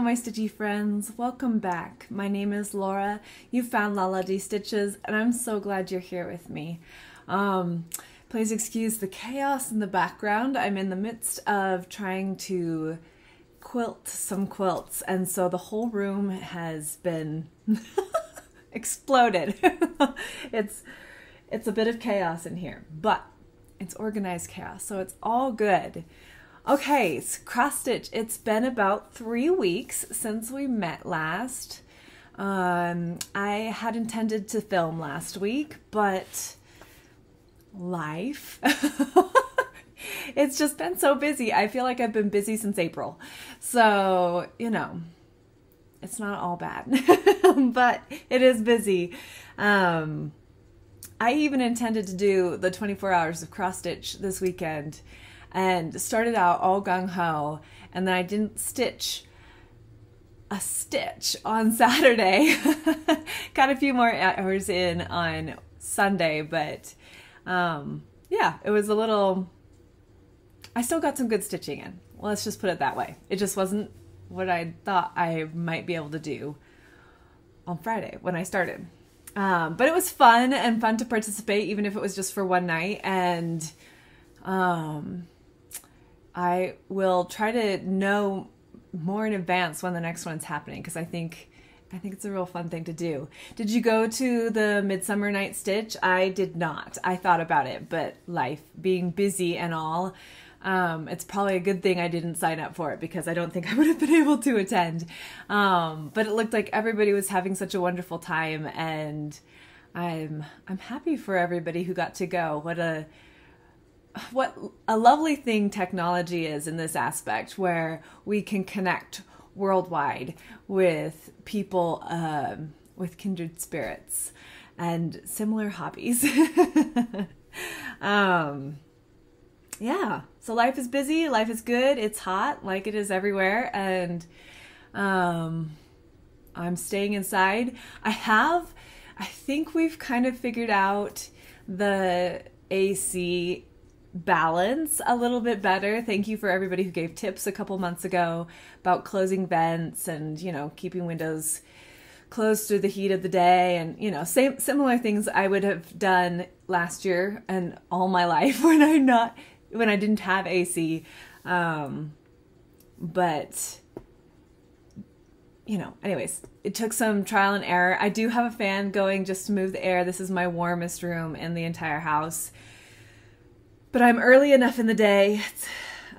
my Stitchy friends. Welcome back. My name is Laura. You found Lala D Stitches, and I'm so glad you're here with me. Please excuse the chaos in the background. I'm in the midst of trying to quilt some quilts, and so the whole room has been exploded. It's a bit of chaos in here, but it's organized chaos, so it's all good. Okay, so cross stitch. It's been about 3 weeks since we met last. I had intended to film last week, but life. It's just been so busy. I feel like I've been busy since April. So, you know, it's not all bad, but it is busy. I even intended to do the 24 hours of cross stitch this weekend and started out all gung-ho, and then I didn't stitch a stitch on Saturday. Got a few more hours in on Sunday, but yeah, it was a little, I still got some good stitching in. Let's just put it that way. It just wasn't what I thought I might be able to do on Friday when I started. But it was fun and fun to participate, even if it was just for one night. And I will try to know more in advance when the next one's happening, because I think it's a real fun thing to do. Did you go to the Midsummer Night Stitch? I did not. I thought about it, but life, being busy and all, it's probably a good thing I didn't sign up for it, because I don't think I would have been able to attend. But it looked like everybody was having such a wonderful time, and I'm happy for everybody who got to go. What a lovely thing technology is in this aspect, where we can connect worldwide with people with kindred spirits and similar hobbies. Yeah, so life is busy, life is good, it's hot like it is everywhere, and I'm staying inside. I think we've kind of figured out the AC balance a little bit better. Thank you for everybody who gave tips a couple months ago about closing vents and, you know, keeping windows closed through the heat of the day, and, you know, similar things I would have done last year and all my life when I didn't have AC. But, you know, anyways, it took some trial and error. I do have a fan going just to move the air. This is my warmest room in the entire house. But I'm early enough in the day, it's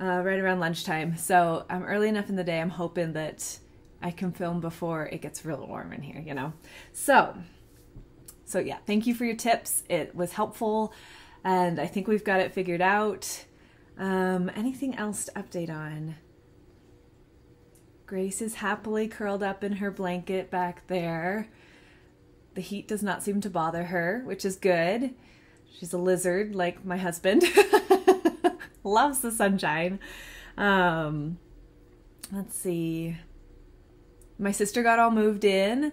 right around lunchtime, so I'm early enough in the day, I'm hoping that I can film before it gets real warm in here, you know? So yeah, thank you for your tips. It was helpful, and I think we've got it figured out. Anything else to update on? Grace is happily curled up in her blanket back there. The heat does not seem to bother her, which is good. She's a lizard like my husband. Loves the sunshine. Let's see. My sister got all moved in.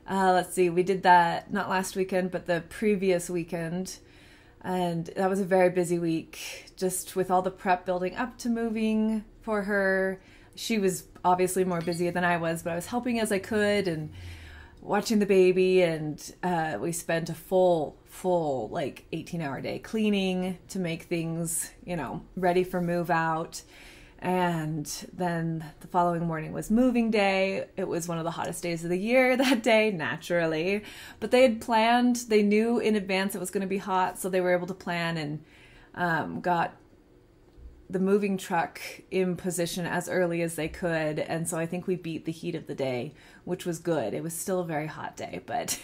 Let's see, we did that not last weekend, but the previous weekend. And that was a very busy week, just with all the prep building up to moving for her. She was obviously more busy than I was, but I was helping as I could and watching the baby, and we spent a full like 18-hour day cleaning to make things, you know, ready for move out. And then the following morning was moving day. It was one of the hottest days of the year that day, naturally, but they had planned, they knew in advance it was going to be hot, so they were able to plan and got the moving truck in position as early as they could, and so I think we beat the heat of the day, which was good. It was still a very hot day, but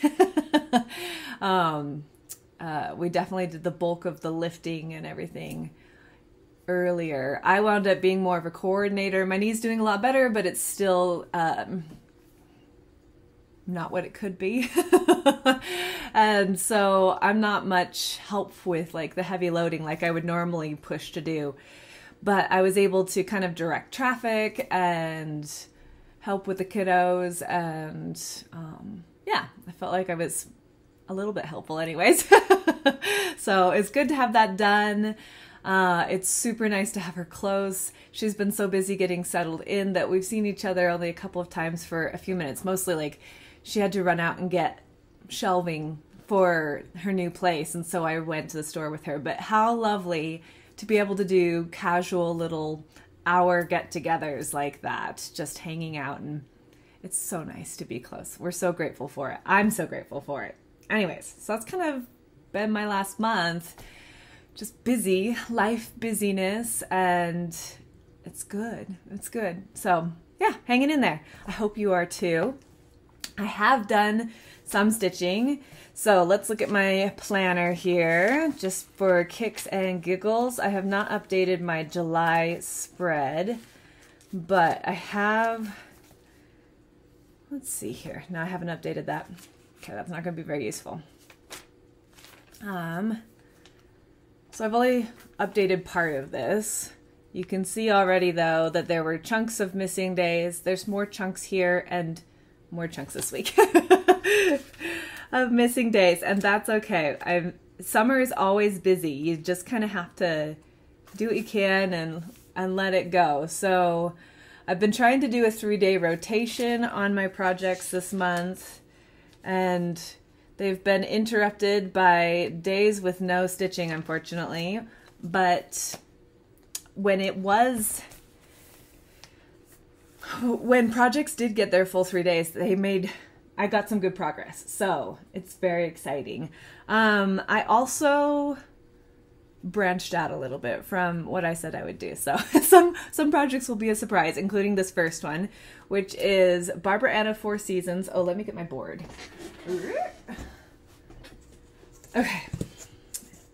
we definitely did the bulk of the lifting and everything earlier. I wound up being more of a coordinator. My knee's doing a lot better, but it's still not what it could be. And so I'm not much help with like the heavy loading like I would normally push to do. But I was able to kind of direct traffic and help with the kiddos, and yeah, I felt like I was a little bit helpful anyways. So it's good to have that done. It's super nice to have her close. She's been so busy getting settled in that we've seen each other only a couple of times for a few minutes. Mostly like she had to run out and get shelving for her new place, and so I went to the store with her. But how lovely to be able to do casual little hour get-togethers like that, just hanging out, and it's so nice to be close. We're so grateful for it. I'm so grateful for it. Anyways, so that's kind of been my last month. Just busy, life busyness, and it's good. It's good. So yeah, hanging in there. I hope you are too. I have done some stitching. So let's look at my planner here, just for kicks and giggles. I have not updated my July spread, but I have, let's see here. No, I haven't updated that. Okay, that's not going to be very useful. So I've only updated part of this. You can see already though that there were chunks of missing days. There's more chunks here and more chunks this week of missing days, and that's okay. Summer is always busy. You just kind of have to do what you can and let it go. So I've been trying to do a 3-day rotation on my projects this month, and they've been interrupted by days with no stitching, unfortunately. But when projects did get their full 3 days, I got some good progress. So it's very exciting. I also branched out a little bit from what I said I would do. So some projects will be a surprise, including this first one, which is Barbara Anna 4 Seasons. Oh, let me get my board. Okay.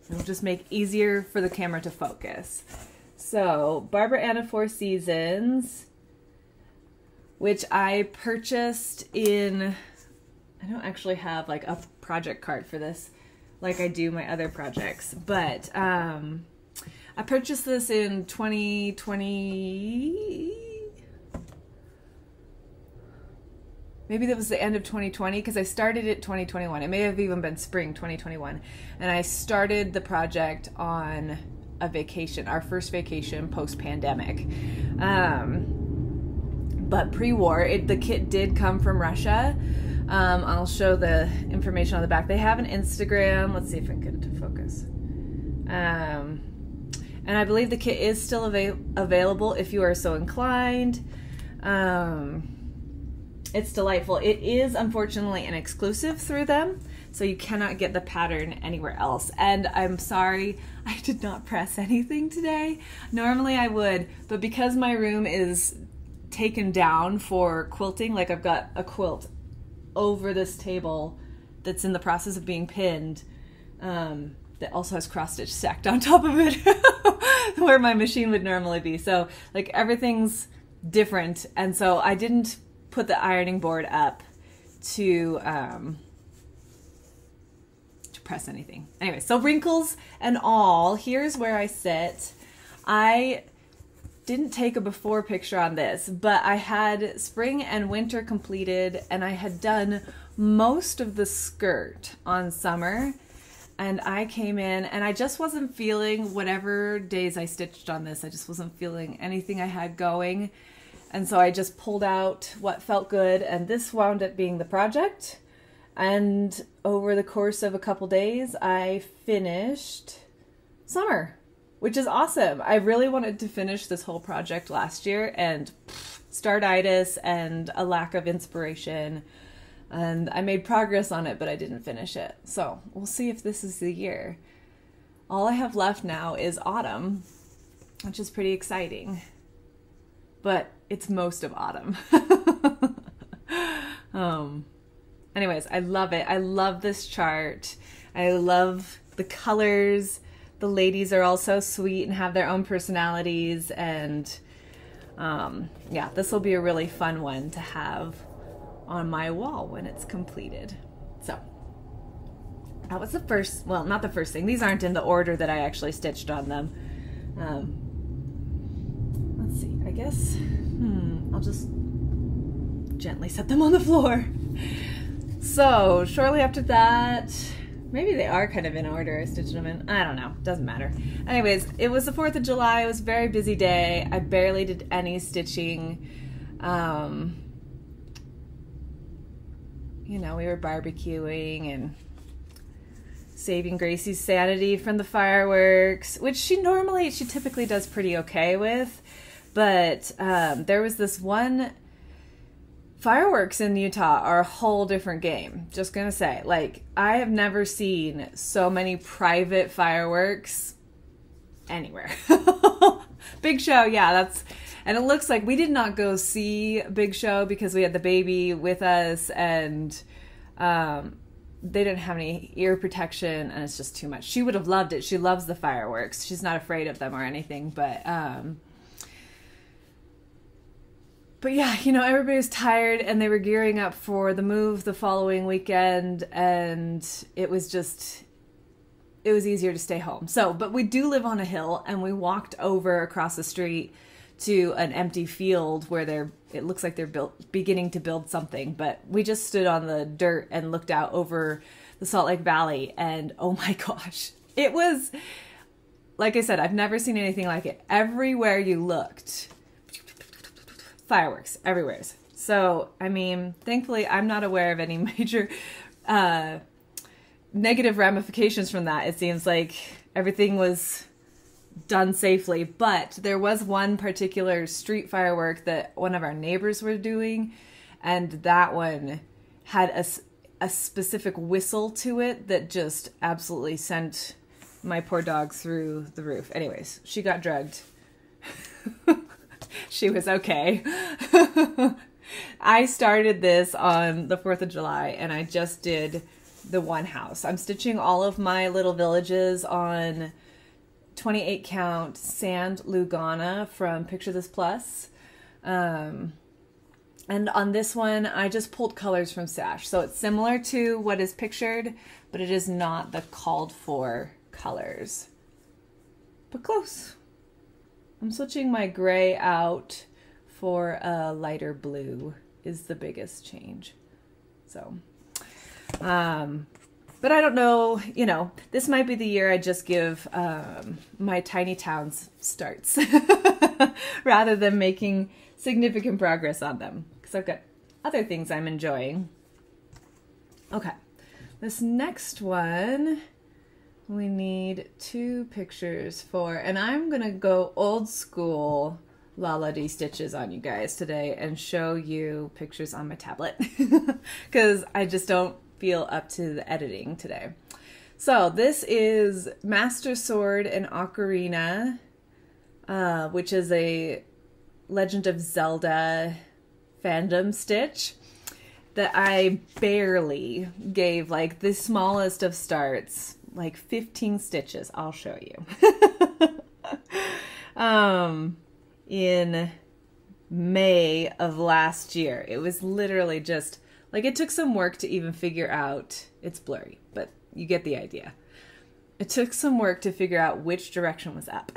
It'll just make easier for the camera to focus. So Barbara Anna 4 Seasons, which I purchased in, I don't actually have like a project card for this like I do my other projects, but I purchased this in 2020. Maybe that was the end of 2020, because I started it 2021. It may have even been spring 2021. And I started the project on a vacation, our first vacation post-pandemic. But pre-war, the kit did come from Russia. I'll show the information on the back. They have an Instagram. Let's see if I can get it to focus. And I believe the kit is still available if you are so inclined. It's delightful. It is unfortunately an exclusive through them, so you cannot get the pattern anywhere else. And I'm sorry, I did not press anything today. Normally I would, but because my room is taken down for quilting, like I've got a quilt over this table that's in the process of being pinned, that also has cross stitch stacked on top of it where my machine would normally be. So like everything's different, and so I didn't put the ironing board up to press anything. Anyway, so wrinkles and all, here's where I sit. I didn't take a before picture on this, but I had spring and winter completed, and I had done most of the skirt on summer, and I came in and I just wasn't feeling, whatever days I stitched on this, I just wasn't feeling anything I had going. And so I just pulled out what felt good, and this wound up being the project. And over the course of a couple days, I finished summer, which is awesome. I really wanted to finish this whole project last year, and startitis and a lack of inspiration. And I made progress on it, but I didn't finish it. So we'll see if this is the year. All I have left now is autumn, which is pretty exciting. But it's most of autumn. Anyways, I love it. I love this chart. I love the colors. The ladies are all so sweet and have their own personalities. And yeah, this will be a really fun one to have on my wall when it's completed. So that was the first, well, not the first thing. These aren't in the order that I actually stitched on them. Let's see, I guess, I'll just gently set them on the floor. So shortly after that, Maybe they are kind of in order. I stitched them in. I don't know. Doesn't matter. Anyways, it was the 4th of July. It was a very busy day. I barely did any stitching. You know, we were barbecuing and saving Gracie's sanity from the fireworks, which she typically does pretty okay with. But there was this one... Fireworks in Utah are a whole different game. Just gonna say, like, I have never seen so many private fireworks anywhere. Big Show, yeah, and it looks like we did not go see Big Show because we had the baby with us, and they didn't have any ear protection, and it's just too much. She would have loved it. She loves the fireworks. She's not afraid of them or anything, But yeah, you know, everybody was tired and they were gearing up for the move the following weekend, and it was easier to stay home. So, but we do live on a hill, and we walked over across the street to an empty field where it looks like they're beginning to build something, but we just stood on the dirt and looked out over the Salt Lake Valley, and oh my gosh, it was, like I said, I've never seen anything like it. Everywhere you looked, fireworks everywhere. So, I mean, thankfully I'm not aware of any major negative ramifications from that. It seems like everything was done safely, but there was one particular street firework that one of our neighbors were doing, and that one had a specific whistle to it that just absolutely sent my poor dog through the roof. Anyways, she got drugged. She was okay. I started this on the 4th of July, and I just did the one house. I'm stitching all of my little villages on 28 count sand Lugana from Picture This Plus. And on this one, I just pulled colors from Sash. So it's similar to what is pictured, but it is not the called for colors. But close. I'm switching my gray out for a lighter blue is the biggest change. So, but I don't know, you know, this might be the year I just give my tiny towns starts rather than making significant progress on them, because I've got other things I'm enjoying. Okay, this next one we need 2 pictures for, and I'm gonna go old school Lala D stitches on you guys today and show you pictures on my tablet because I just don't feel up to the editing today. So this is Master Sword and Ocarina, which is a Legend of Zelda fandom stitch that I barely gave like the smallest of starts, like 15 stitches. I'll show you. In May of last year. It was literally just like, it took some work to even figure out, it's blurry, but you get the idea. It took some work to figure out which direction was up.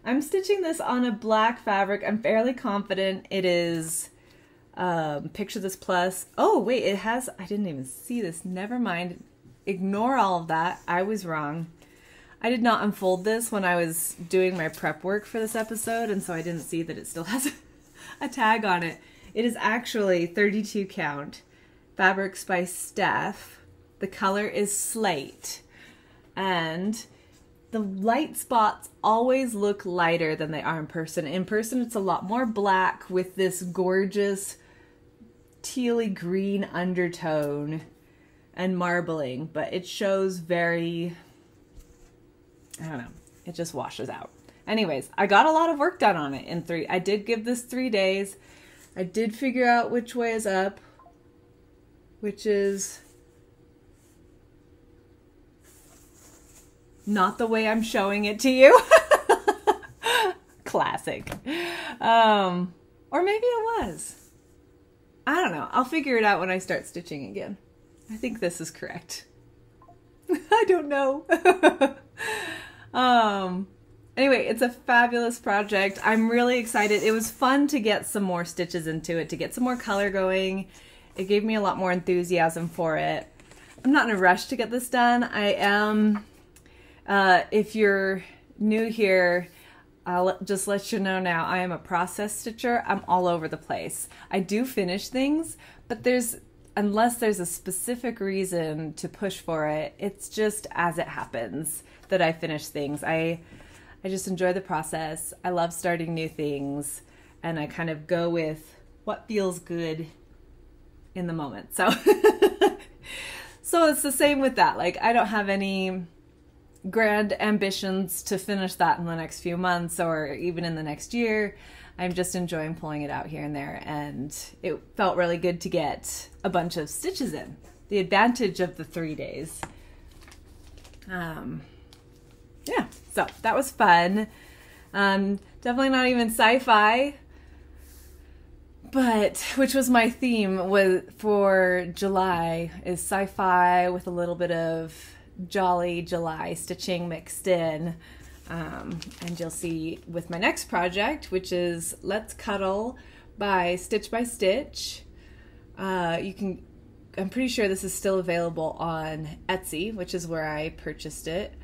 I'm stitching this on a black fabric. I'm fairly confident it is Picture This Plus. Oh, wait, it has, I didn't even see this. Never mind. Ignore all of that. I was wrong. I did not unfold this when I was doing my prep work for this episode, and so I didn't see that it still has a tag on it. It is actually 32 count Fabrics by Steph. The color is slate, and the light spots always look lighter than they are in person. In person, it's a lot more black with this gorgeous tealy green undertone and marbling, but it shows very, I don't know, it just washes out. Anyways, I got a lot of work done on it in 3. I did give this 3 days. I did figure out which way is up, which is not the way I'm showing it to you. Classic. Or maybe it was. I don't know. I'll figure it out when I start stitching again. I think this is correct. I don't know. Anyway, it's a fabulous project. I'm really excited. It was fun to get some more stitches into it, to get some more color going. it gave me a lot more enthusiasm for it. I'm not in a rush to get this done. I am, if you're new here, I'll just let you know now, I am a process stitcher. I'm all over the place. I do finish things, but unless there's a specific reason to push for it, it's just as it happens that I finish things. I just enjoy the process. I love starting new things, and I kind of go with what feels good in the moment. So, so it's the same with that. Like, I don't have any grand ambitions to finish that in the next few months or even in the next year. I'm just enjoying pulling it out here and there, and it felt really good to get a bunch of stitches in. The advantage of the 3 days. Yeah, so that was fun. Definitely not even sci-fi, but which was my theme for July, is sci-fi with a little bit of jolly July stitching mixed in. And you'll see with my next project, which is Let's Cuddle by Stitch. I'm pretty sure this is still available on Etsy, which is where I purchased it.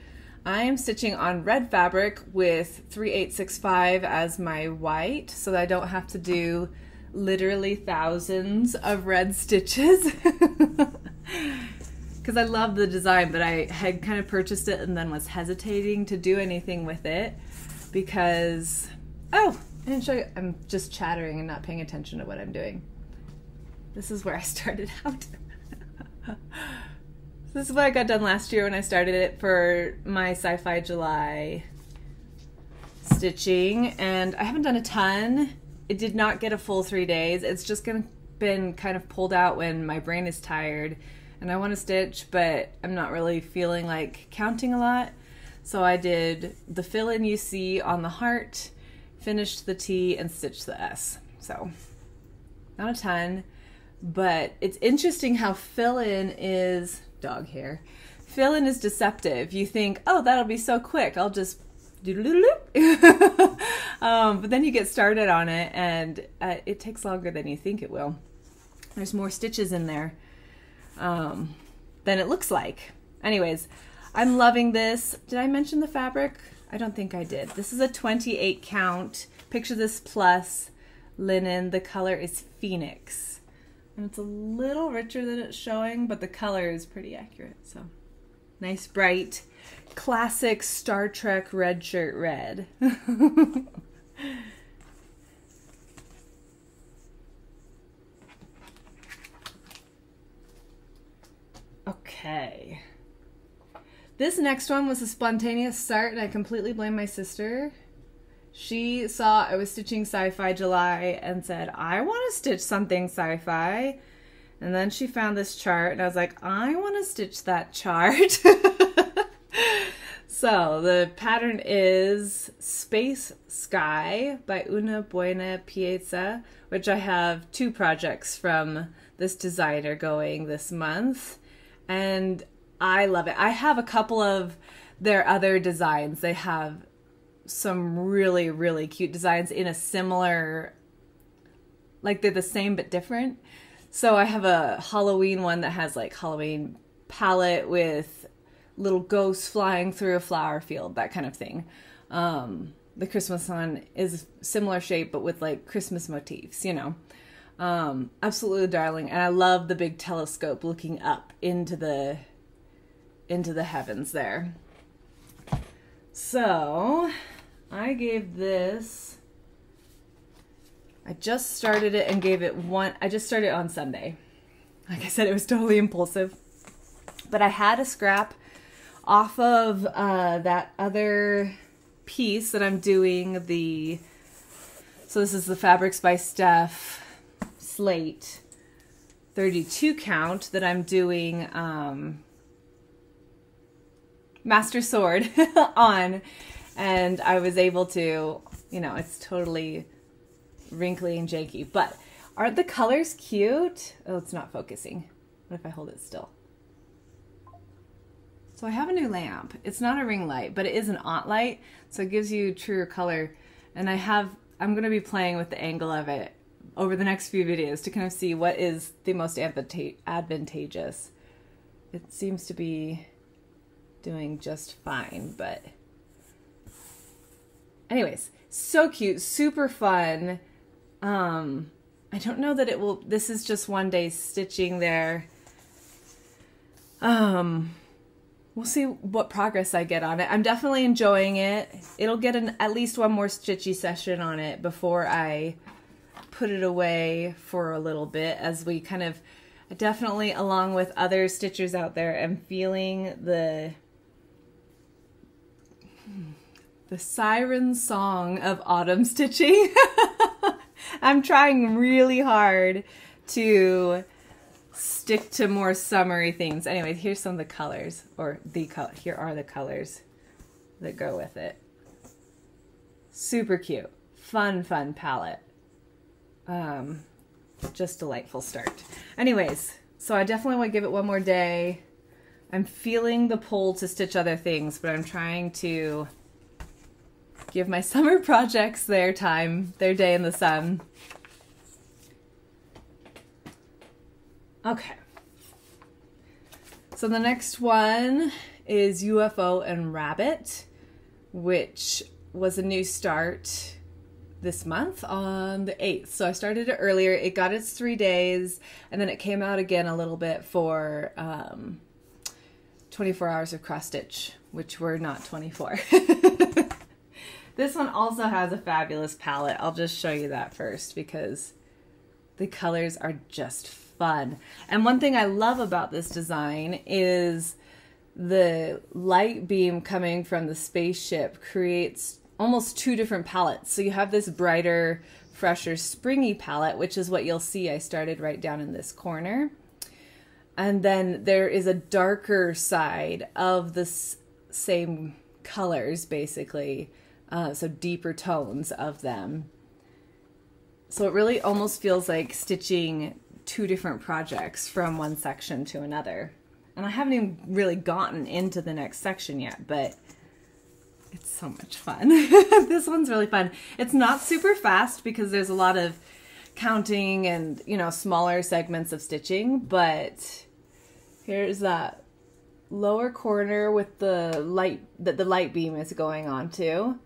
I am stitching on red fabric with 3865 as my white, so that I don't have to do literally thousands of red stitches. Because I love the design, but I had kind of purchased it and then was hesitating to do anything with it because, oh, I didn't show you. I'm just chattering and not paying attention to what I'm doing. This is where I started out. This is what I got done last year when I started it for my Sci-Fi July stitching, and I haven't done a ton. It did not get a full 3 days. It's just been kind of pulled out when my brain is tired and I want to stitch, but I'm not really feeling like counting a lot. So I did the fill-in you see on the heart, finished the T, and stitched the S. So not a ton, but it's interesting how fill-in is dog hair. Fill-in is deceptive. You think, oh, that'll be so quick. I'll just doodle-doodle. But then you get started on it, and it takes longer than you think it will. There's more stitches in there than it looks like. Anyways, I'm loving this. Did I mention the fabric? I don't think I did. This is a 28 count. Picture this plus linen. The color is Phoenix. And it's a little richer than it's showing, but the color is pretty accurate. So nice, bright, classic Star Trek red shirt red. Okay. This next one was a spontaneous start, and I completely blame my sister. She saw I was stitching Sci-Fi July and said, I want to stitch something sci-fi. And then she found this chart, and I was like, I want to stitch that chart. So the pattern is Space Sky by Buena, Pieza, which I have 2 projects from this designer going this month. And I love it. I have a couple of their other designs. They have some really, really cute designs in a similar, like they're the same but different. So I have a Halloween one that has like Halloween palette with little ghosts flying through a flower field, that kind of thing. The Christmas one is similar shape but with like Christmas motifs, you know. Absolutely darling, and I love the big telescope looking up into the heavens there. So I gave this, I just started it and gave it one, I just started it on Sunday. Like I said, it was totally impulsive, but I had a scrap off of that other piece that I'm doing, so this is the Fabrics by Steph Slate 32 count that I'm doing Master Sword on, and I was able to, you know, it's totally wrinkly and janky, but aren't the colors cute? Oh, it's not focusing. What if I hold it still? So I have a new lamp. It's not a ring light, but it is an aunt light, so it gives you truer color. And I'm going to be playing with the angle of it over the next few videos to kind of see what is the most advantageous. It seems to be doing just fine, but anyways, so cute, super fun. I don't know that it will, this is just one day stitching there. We'll see what progress I get on it. I'm definitely enjoying it. It'll get at least one more stitchy session on it before I put it away for a little bit, as we kind of, definitely along with other stitchers out there, am feeling the siren song of autumn stitching. I'm trying really hard to stick to more summery things. Anyways, here's some of the colors, or here are the colors that go with it. Super cute. Fun palette. Just delightful start. Anyways, so I definitely want to give it one more day. I'm feeling the pull to stitch other things, but I'm trying to give my summer projects their time, their day in the sun. Okay. So the next one is UFO and Rabbit, which was a new start this month on the 8th. So I started it earlier. It got its 3 days, and then it came out again a little bit for 24 hours of cross stitch, which were not 24. This one also has a fabulous palette. I'll just show you that first because the colors are just fun. And one thing I love about this design is the light beam coming from the spaceship creates almost 2 different palettes. So you have this brighter, fresher, springy palette, which is what you'll see I started right down in this corner. And then there is a darker side of the same colors, basically. So deeper tones of them. So it really almost feels like stitching 2 different projects from one section to another. And I haven't even really gotten into the next section yet, but it's so much fun. This one's really fun. It's not super fast because there's a lot of counting and, you know, smaller segments of stitching, but here's that lower corner with the light that the light beam is going on to.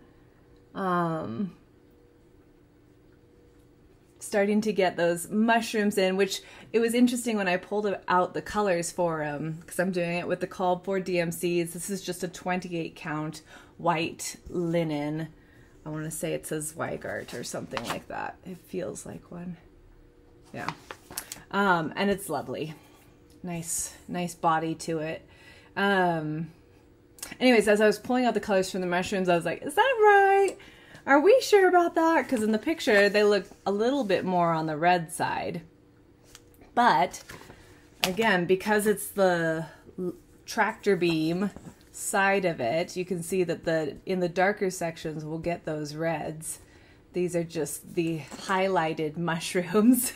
Starting to get those mushrooms in, which it was interesting when I pulled out the colors for them, because I'm doing it with the called for DMCs. This is just a 28 count white linen. I want to say it says Weigart or something like that. It feels like one. Yeah. And it's lovely. Nice body to it. Anyways, as I was pulling out the colors from the mushrooms, I was like, is that right? Are we sure about that? Because in the picture, they look a little bit more on the red side. But, again, because it's the tractor beam side of it, you can see that in the darker sections, we'll get those reds. These are just the highlighted mushrooms,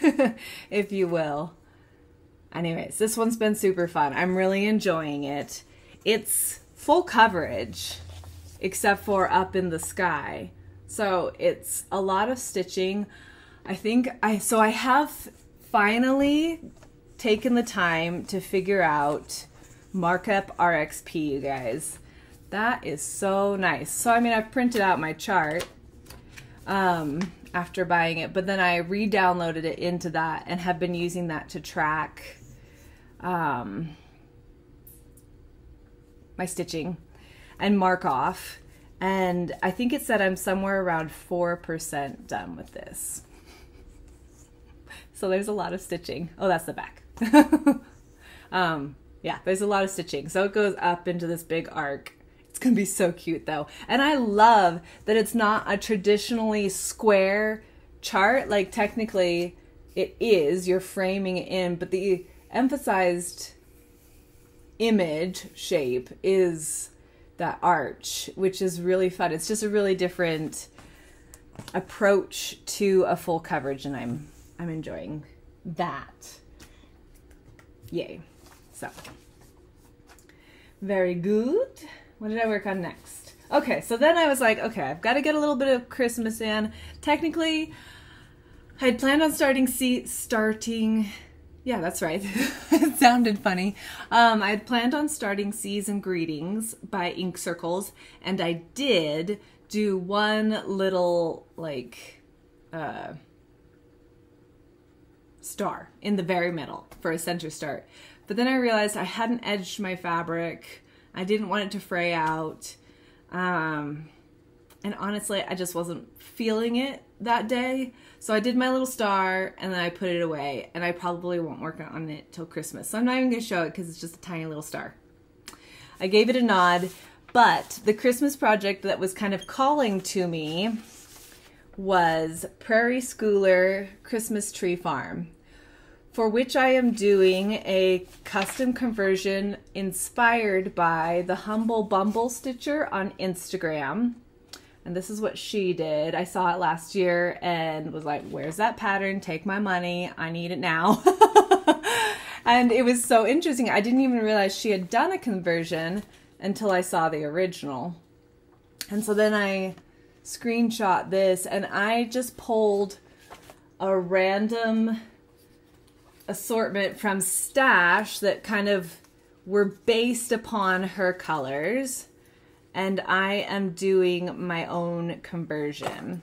if you will. Anyways, this one's been super fun. I'm really enjoying it. It's full coverage, except for up in the sky. So it's a lot of stitching. I have finally taken the time to figure out markup RXP, you guys. That is so nice. So, I mean, I've printed out my chart after buying it, but then I re-downloaded it into that and have been using that to track my stitching and mark off. And I think it said I'm somewhere around 4% done with this. So there's a lot of stitching. Oh, that's the back. Yeah, there's a lot of stitching. So it goes up into this big arc. It's going to be so cute though. And I love that it's not a traditionally square chart. Like technically it is, you're framing it in, but the emphasized image shape is that arch, which is really fun. It's just a really different approach to a full coverage, and I'm enjoying that. Yay. So, very good. What did I work on next? Okay, so then I was like, okay, I've got to get a little bit of Christmas in. Technically, I had planned on yeah, that's right. It sounded funny. I had planned on starting Seas and Greetings by Ink Circles, and I did do one little, like, star in the very middle for a center start. But then I realized I hadn't edged my fabric. I didn't want it to fray out. And honestly, I just wasn't feeling it that day. So I did my little star and then I put it away, and I probably won't work on it till Christmas. So I'm not even going to show it because it's just a tiny little star. I gave it a nod, but the Christmas project that was kind of calling to me was Prairie Schooler Christmas Tree Farm, for which I am doing a custom conversion inspired by the Humble Bumble Stitcher on Instagram. And this is what she did. I saw it last year and was like, where's that pattern? Take my money. I need it now. And it was so interesting. I didn't even realize she had done a conversion until I saw the original. And so then I screenshot this and I just pulled a random assortment from Stash that kind of were based upon her colors. And I am doing my own conversion.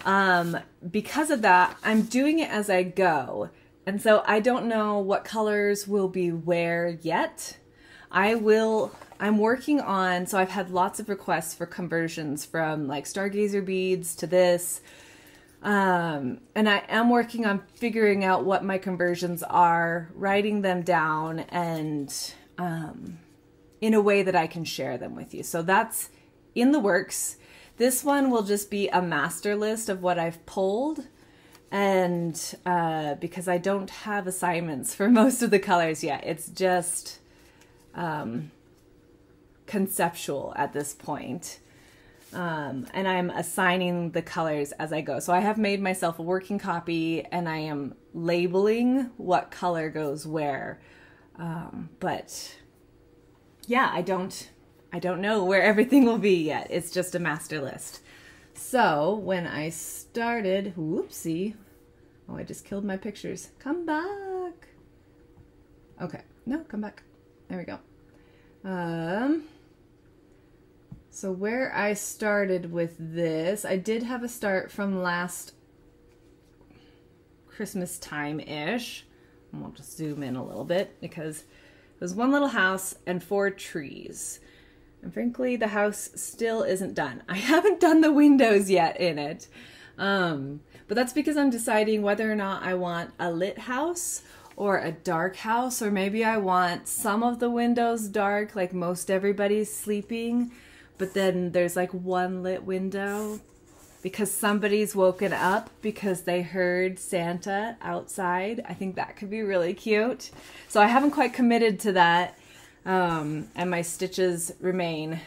Because of that, I'm doing it as I go. And so I don't know what colors will be where yet. I'm working on, so I've had lots of requests for conversions from like Stargazer beads to this. And I am working on figuring out what my conversions are, writing them down, and in a way that I can share them with you. So that's in the works. This one will just be a master list of what I've pulled. And because I don't have assignments for most of the colors yet, it's just conceptual at this point. And I'm assigning the colors as I go. So I have made myself a working copy and I am labeling what color goes where. But yeah, I don't know where everything will be yet. It's just a master list. So when I started, whoopsie. Oh, I just killed my pictures. Come back. Okay, no, come back. There we go. So where I started with this, I did have a start from last Christmas time-ish. And we'll just zoom in a little bit because it was one little house and 4 trees. And frankly, the house still isn't done. I haven't done the windows yet in it. But that's because I'm deciding whether or not I want a lit house or a dark house, or maybe I want some of the windows dark, like most everybody's sleeping, but then there's like one lit window because somebody's woken up because they heard Santa outside. I think that could be really cute. So I haven't quite committed to that. And my stitches remain.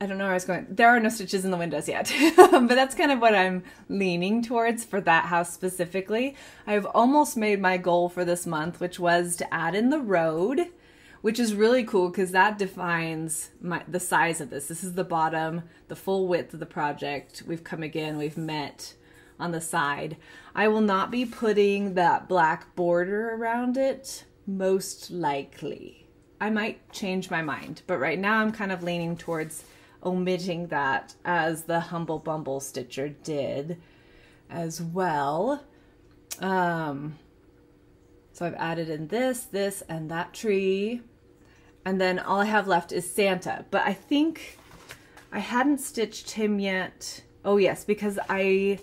I don't know where I was going. There are no stitches in the windows yet, but that's kind of what I'm leaning towards for that house specifically. I've almost made my goal for this month, which was to add in the road, which is really cool because that defines the size of this. This is the bottom, the full width of the project. We've come again, we've met on the side. I will not be putting that black border around it, most likely. I might change my mind, but right now I'm kind of leaning towards omitting that, as the Humble Bumble Stitcher did as well. So I've added in this, and that tree. And then all I have left is Santa. But I think I hadn't stitched him yet. Oh yes, because I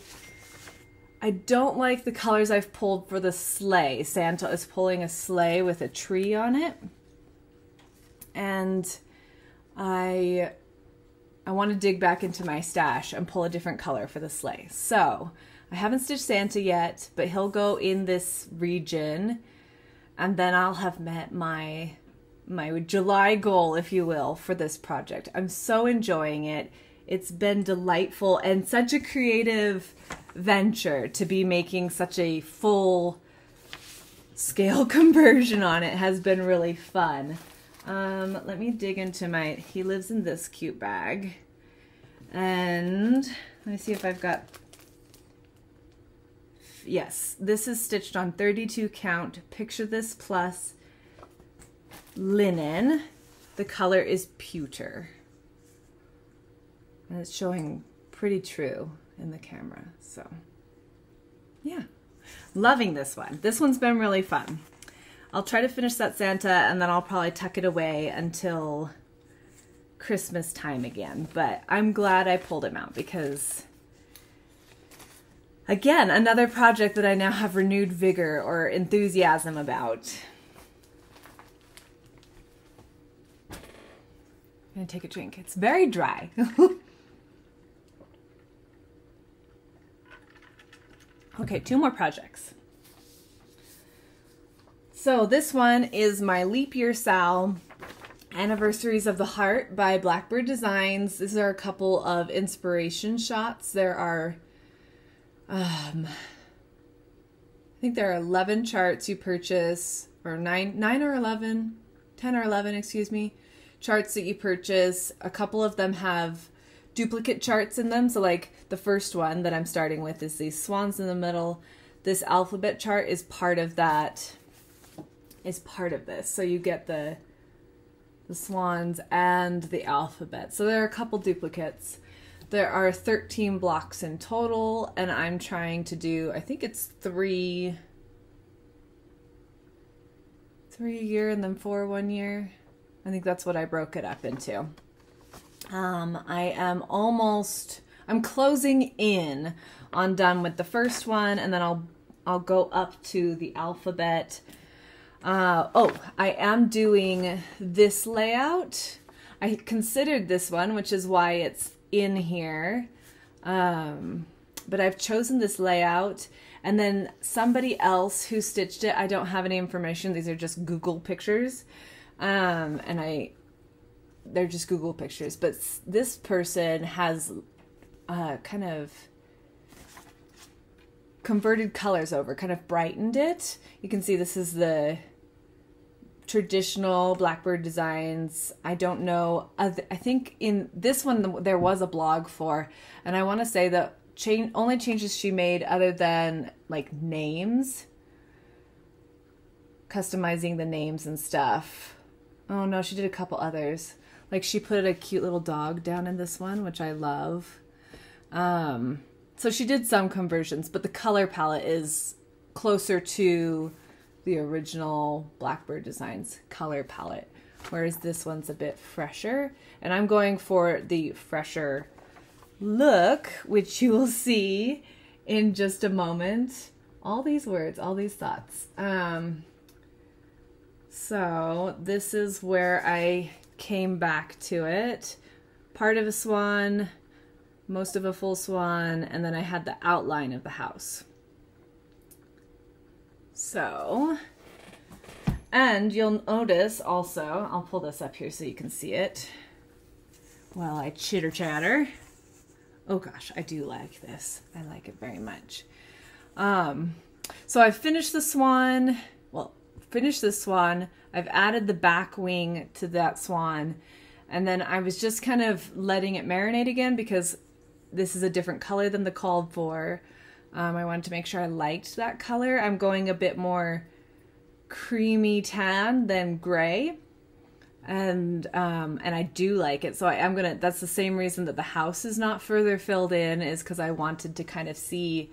don't like the colors I've pulled for the sleigh. Santa is pulling a sleigh with a tree on it. And I want to dig back into my stash and pull a different color for the sleigh. So I haven't stitched Santa yet, but he'll go in this region. And then I'll have met my July goal, if you will, for this project. I'm so enjoying it. It's been delightful and such a creative venture to be making such a full scale conversion on it. Has been really fun. Let me dig into he lives in this cute bag. And let me see if I've got yes, this is stitched on 32 count. Picture This Plus linen. The color is pewter. And it's showing pretty true in the camera. So, yeah. Loving this one. This one's been really fun. I'll try to finish that Santa and then I'll probably tuck it away until Christmas time again. But I'm glad I pulled him out because, again, another project that I now have renewed vigor or enthusiasm about. I'm gonna take a drink. It's very dry. Okay, 2 more projects. So this one is my Leap Year Sal Anniversaries of the Heart by Blackbird Designs. These are a couple of inspiration shots. There are, I think there are 11 charts you purchase, or 9 or 11, 10 or 11, excuse me, charts that you purchase. A couple of them have duplicate charts in them. So like the first one that I'm starting with is these swans in the middle. This alphabet chart is part of that, is part of this. So you get the swans and the alphabet. So there are a couple duplicates. There are 13 blocks in total, and I'm trying to do, I think it's 3 a year and then 4 1 year. I think that's what I broke it up into. I'm closing in on done with the first one, and then I'll go up to the alphabet. I am doing this layout. I considered this one, which is why it's in here. But I've chosen this layout, and then somebody else who stitched it, I don't have any information. These are just Google pictures. They're just Google pictures, but this person has kind of converted colors over, kind of brightened it. You can see this is the traditional Blackbird Designs. I don't know. I think in this one there was a blog for, and I want to say the only changes she made other than like names, customizing the names and stuff. Oh no, she did a couple others. Like she put a cute little dog down in this one, which I love. So she did some conversions, but the color palette is closer to the original Blackbird Designs color palette, whereas this one's a bit fresher. And I'm going for the fresher look, which you will see in just a moment. All these words, all these thoughts. So this is where I came back to it. Part of a swan, most of a full swan, and then I had the outline of the house. So, and you'll notice also, I'll pull this up here so you can see it while I chitter chatter. Oh gosh, I do like this. I like it very much. So I finished the swan. Well, finished the swan. I've added the back wing to that swan, and then I was just kind of letting it marinate again because this is a different color than the called for. I wanted to make sure I liked that color. I'm going a bit more creamy tan than gray, and I do like it. So I'm gonna. That's the same reason that the house is not further filled in, is because I wanted to kind of see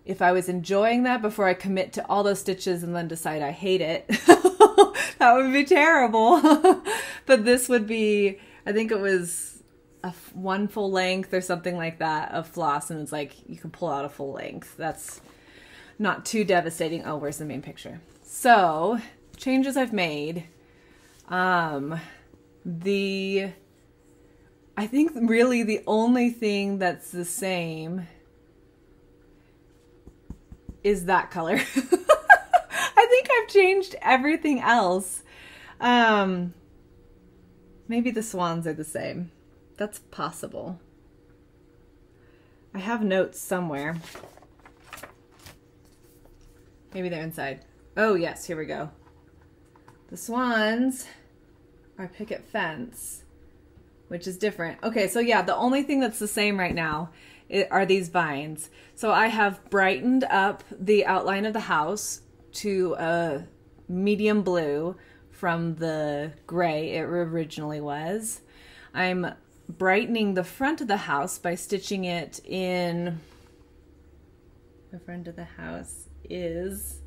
if I was enjoying that before I commit to all those stitches and then decide I hate it. That would be terrible. But this would be, I think it was one full length or something like that of floss, and it's like you can pull out a full length. That's not too devastating. Oh, where's the main picture? So, changes I've made. I think really the only thing that's the same is that color. I think I've changed everything else. Maybe the swans are the same. That's possible. I have notes somewhere. Maybe they're inside. Oh yes, here we go. The swans are picket fence, which is different. Okay, so yeah, the only thing that's the same right now are these vines. So I have brightened up the outline of the house to a medium blue from the gray it originally was. I'm brightening the front of the house by stitching it in. The front of the house is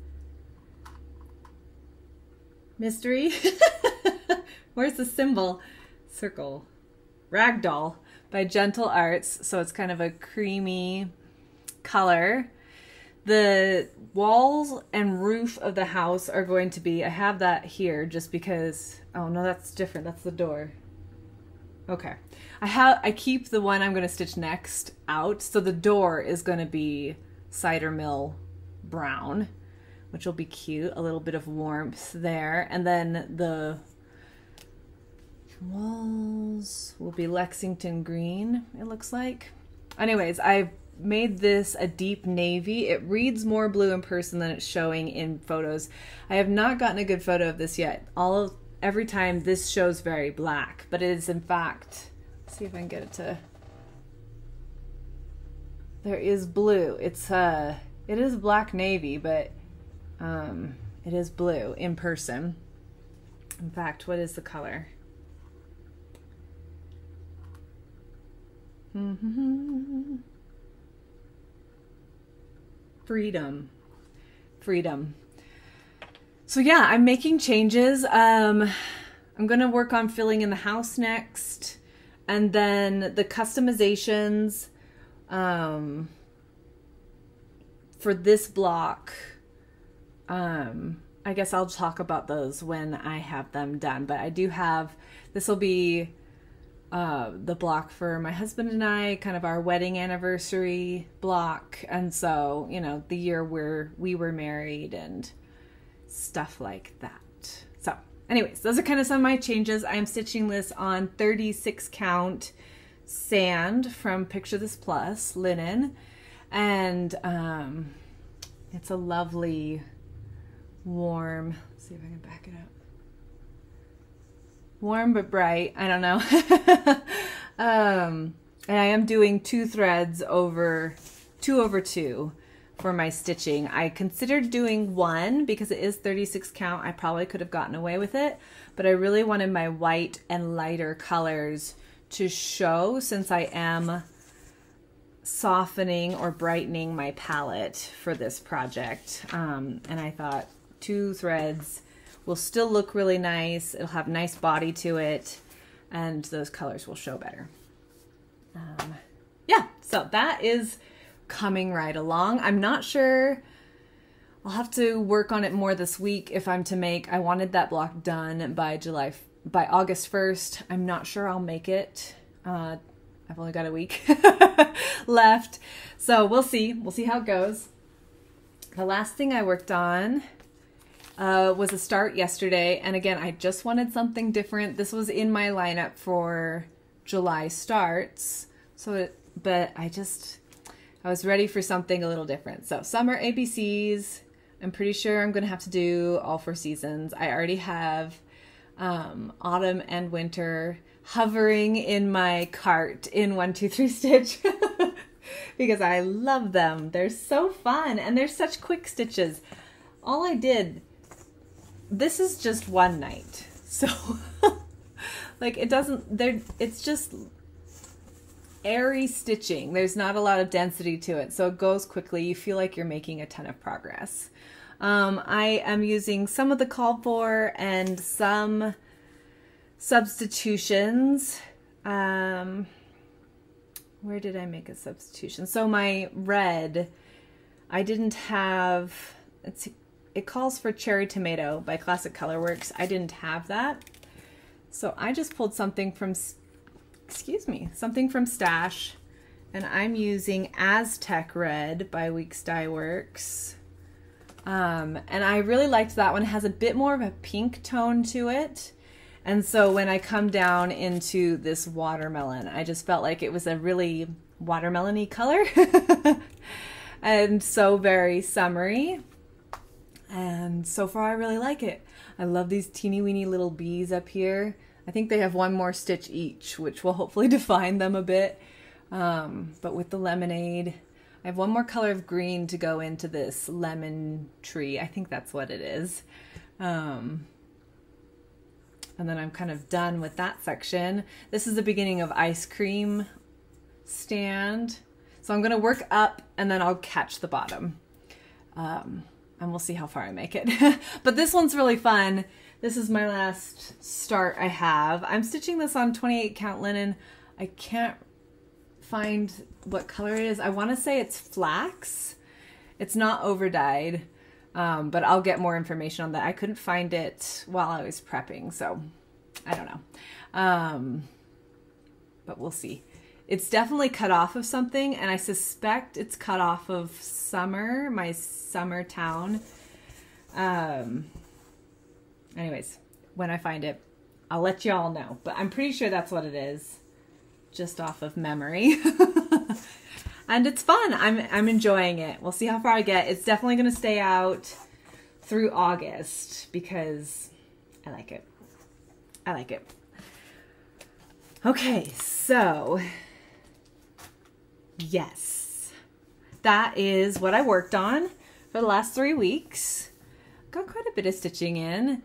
mystery. Where's the symbol? Circle. Ragdoll by Gentle Arts. So it's kind of a creamy color. The walls and roof of the house are going to be, I have that here just because, oh no, that's different. That's the door. Okay. I keep the one I'm going to stitch next out. So the door is going to be cider mill brown, which will be cute. A little bit of warmth there. And then the walls will be Lexington green, it looks like. Anyways, I've made this a deep navy. It reads more blue in person than it's showing in photos. I have not gotten a good photo of this yet. Every time this shows very black, but it is in fact, let's see if I can get it to, there is blue. It is black navy, but it is blue in person. In fact, what is the color? Freedom. So yeah, I'm making changes. I'm going to work on filling in the house next, and then the customizations for this block. I guess I'll talk about those when I have them done, but I do have, this will be the block for my husband and I, kind of our wedding anniversary block. And so, you know, the year where we were married and stuff like that. So anyways, those are kind of some of my changes. I'm stitching this on 36 count sand from Picture This Plus linen. And it's a lovely warm, let's see if I can back it up. Warm but bright, I don't know. And I am doing 2 threads over 2/2 for my stitching. I considered doing 1 because it is 36 count. I probably could have gotten away with it, but I really wanted my white and lighter colors to show, since I am softening or brightening my palette for this project. And I thought 2 threads will still look really nice. It'll have nice body to it, and those colors will show better. Yeah, so that is coming right along. I'm not sure. I'll have to work on it more this week if I'm to make, I wanted that block done by August 1st. I'm not sure I'll make it. I've only got a week left. So we'll see. We'll see how it goes. The last thing I worked on was a start yesterday, and again, I just wanted something different. This was in my lineup for July starts, but I was ready for something a little different. So summer ABCs, I'm pretty sure I'm gonna have to do all 4 seasons. I already have autumn and winter hovering in my cart in 1, 2, 3 stitch because I love them. They're so fun, and they're such quick stitches. All I did, this is just one night, so like it's just airy stitching. There's not a lot of density to it, so it goes quickly. You feel like you're making a ton of progress. I am using some of the called for and some substitutions. Where did I make a substitution? So my red, I didn't have, it calls for Cherry Tomato by Classic Colorworks. I didn't have that. So I just pulled something from, something from Stash, and I'm using Aztec Red by Weeks Dye Works. And I really liked that one. It has a bit more of a pink tone to it. And so when I come down into this watermelon, I just felt like it was a really watermelon-y color. And so very summery. And so far I really like it. I love these teeny weeny little bees up here. I think they have 1 more stitch each, which will hopefully define them a bit. but with the lemonade. I have one more color of green to go into this lemon tree. I think that's what it is. And then I'm kind of done with that section. This is the beginning of ice cream stand. So I'm gonna work up and then I'll catch the bottom. And we'll see how far I make it. But this one's really fun. This is my last start I have. I'm stitching this on 28 count linen. I can't find what color it is. I want to say it's flax. It's not over dyed, but I'll get more information on that. I couldn't find it while I was prepping, so I don't know. But we'll see. It's definitely cut off of something, and I suspect it's cut off of Summer, my summer town. Anyways, when I find it, I'll let you all know, but I'm pretty sure that's what it is. Just off of memory. And it's fun. I'm enjoying it. We'll see how far I get. It's definitely going to stay out through August because I like it. I like it. Okay, so yes, that is what I worked on for the last 3 weeks. Got quite a bit of stitching in.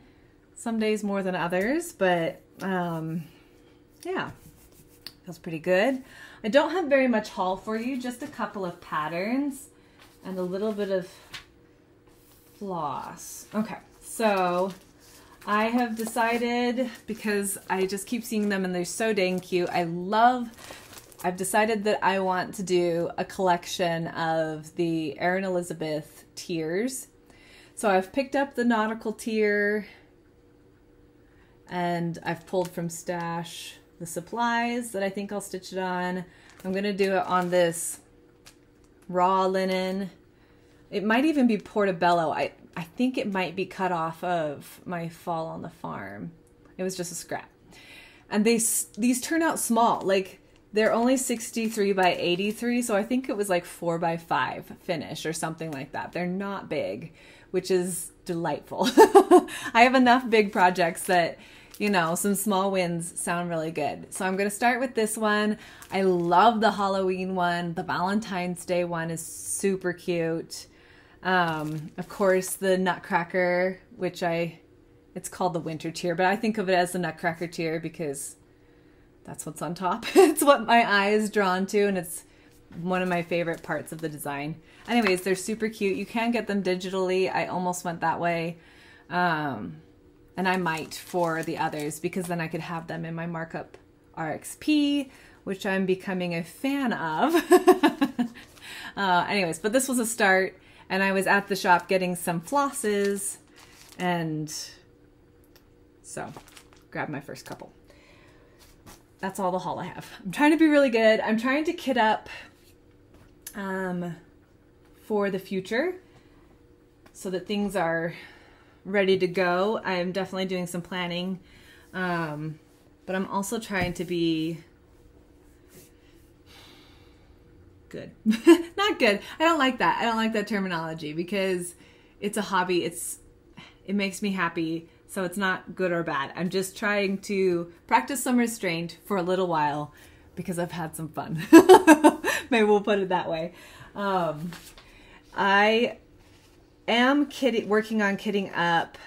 Some days more than others, but yeah. Feels pretty good. I don't have very much haul for you, just a couple of patterns and a little bit of floss. Okay, so I have decided, because I just keep seeing them and they're so dang cute, I've decided that I want to do a collection of the Erin Elizabeth tiers. So I've picked up the nautical tier and I've pulled from stash the supplies that I think I'll stitch it on. I'm going to do it on this raw linen. It might even be portobello. I think it might be cut off of my Fall on the Farm. It was just a scrap. And these turn out small. Like, they're only 63 by 83, so I think it was like 4 by 5 finish or something like that. They're not big, which is delightful. I have enough big projects that, you know, some small wins sound really good. So I'm going to start with this one. I love the Halloween one. The Valentine's Day one is super cute. Of course, the Nutcracker, which it's called the winter tier, but I think of it as the Nutcracker tier because that's what's on top. It's what my eye is drawn to, and it's one of my favorite parts of the design. Anyways, they're super cute. You can get them digitally. I almost went that way. And I might for the others because then I could have them in my markup RXP, which I'm becoming a fan of. Anyways, but this was a start, and I was at the shop getting some flosses, and so grabbed my first couple. That's all the haul I have. I'm trying to be really good. I'm trying to kit up for the future so that things are ready to go. I'm definitely doing some planning, but I'm also trying to be good. Not good. I don't like that. I don't like that terminology because it's a hobby. It makes me happy, so it's not good or bad. I'm just trying to practice some restraint for a little while because I've had some fun. Maybe we'll put it that way. I am working on kitting up.